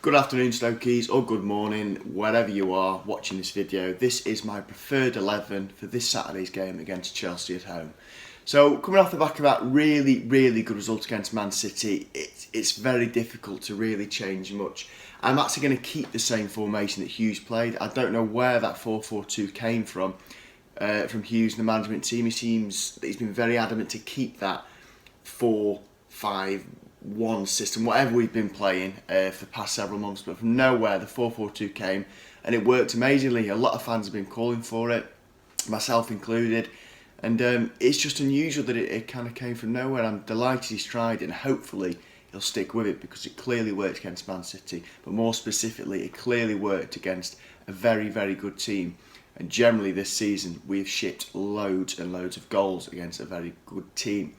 Good afternoon, Stokies, or good morning, wherever you are watching this video. This is my preferred 11 for this Saturday's game against Chelsea at home. So, coming off the back of that really good result against Man City, it's very difficult to really change much. I'm actually going to keep the same formation that Hughes played. I don't know where that 4-4-2 came from Hughes and the management team. He seems that he's been very adamant to keep that 4-5-1 system, whatever we've been playing for the past several months, but from nowhere the 4-4-2 came and it worked amazingly. A lot of fans have been calling for it, myself included, and it's just unusual that it kind of came from nowhere. I'm delighted he's tried it and hopefully he'll stick with it because it clearly worked against Man City, but more specifically it clearly worked against a very good team. And generally this season we've shipped loads and loads of goals against a very good team.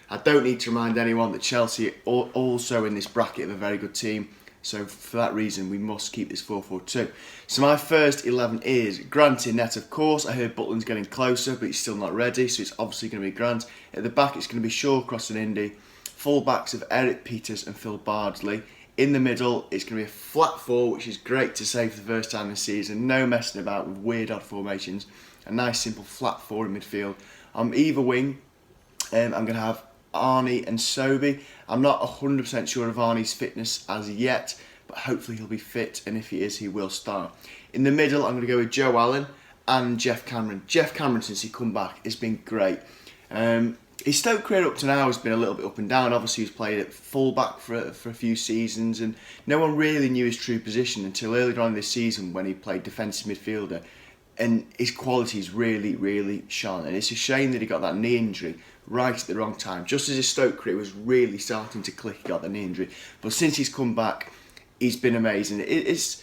I don't need to remind anyone that Chelsea are also in this bracket of a very good team, so for that reason we must keep this 4-4-2. So my first 11 is Grant in net, of course. I heard Butland's getting closer but he's still not ready, so it's obviously going to be Grant. At the back it's going to be Shaw, Cross and Indy. Full-backs of Eric Peters and Phil Bardsley. In the middle it's going to be a flat four, which is great to say for the first time this season. No messing about with weird odd formations. A nice simple flat four in midfield. On either wing I'm going to have Arnie and Sobi. I'm not 100% sure of Arnie's fitness as yet, but hopefully he'll be fit, and if he is, he will start. In the middle, I'm going to go with Joe Allen and Jeff Cameron. Jeff Cameron, since he come back, has been great. His Stoke career up to now has been a little bit up and down. Obviously, he's played at full-back for a few seasons, and no one really knew his true position until earlier on this season when he played defensive midfielder. And his qualities really shone, and it's a shame that he got that knee injury right at the wrong time. Just as his Stoke career was really starting to click, he got the knee injury. But since he's come back, he's been amazing. He's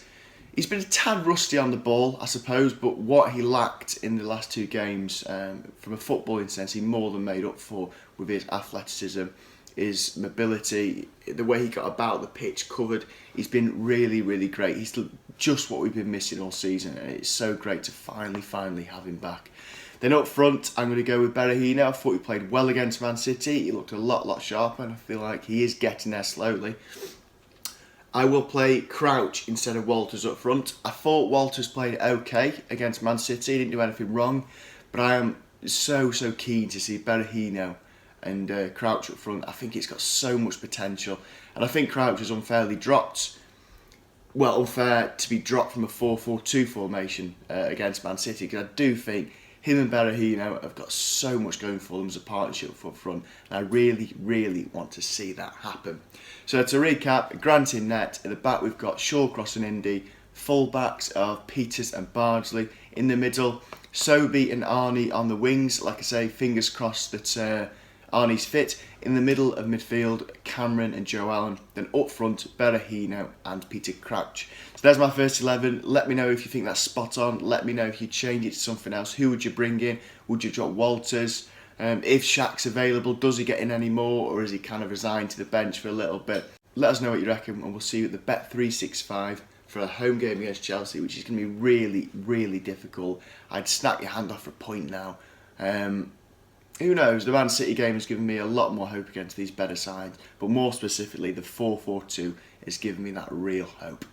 been a tad rusty on the ball, I suppose, but what he lacked in the last two games, from a footballing sense, he more than made up for with his athleticism, his mobility, the way he got about the pitch covered. He's been really great. He's just what we've been missing all season, and it's so great to finally have him back. Then up front, I'm going to go with Berahino. I thought he played well against Man City. He looked a lot sharper, and I feel like he is getting there slowly. I will play Crouch instead of Walters up front. I thought Walters played okay against Man City. He didn't do anything wrong, but I am so keen to see Berahino and Crouch up front. I think it's got so much potential, and I think Crouch was unfairly dropped. Well, unfair to be dropped from a 4-4-2 formation against Man City, because I do think him and Berahino have got so much going for them as a partnership up front, and I really want to see that happen. So to recap, Grant in net. At the back we've got Shaw, Cross and Indy. Full-backs of Peters and Bardsley. In the middle, Sobi and Arnie on the wings. Like I say, fingers crossed that Arnie's fit. In the middle of midfield, Cameron and Joe Allen. Then up front, Berahino and Peter Crouch. So there's my first 11. Let me know if you think that's spot on. Let me know if you change it to something else. Who would you bring in? Would you drop Walters? If Shaq's available, does he get in any more, or is he kind of resigned to the bench for a little bit? Let us know what you reckon, and we'll see you at the Bet365 for a home game against Chelsea, which is going to be really difficult. I'd snap your hand off for a point now. Who knows, the Man City game has given me a lot more hope against these better sides, but more specifically the 4-4-2 has given me that real hope.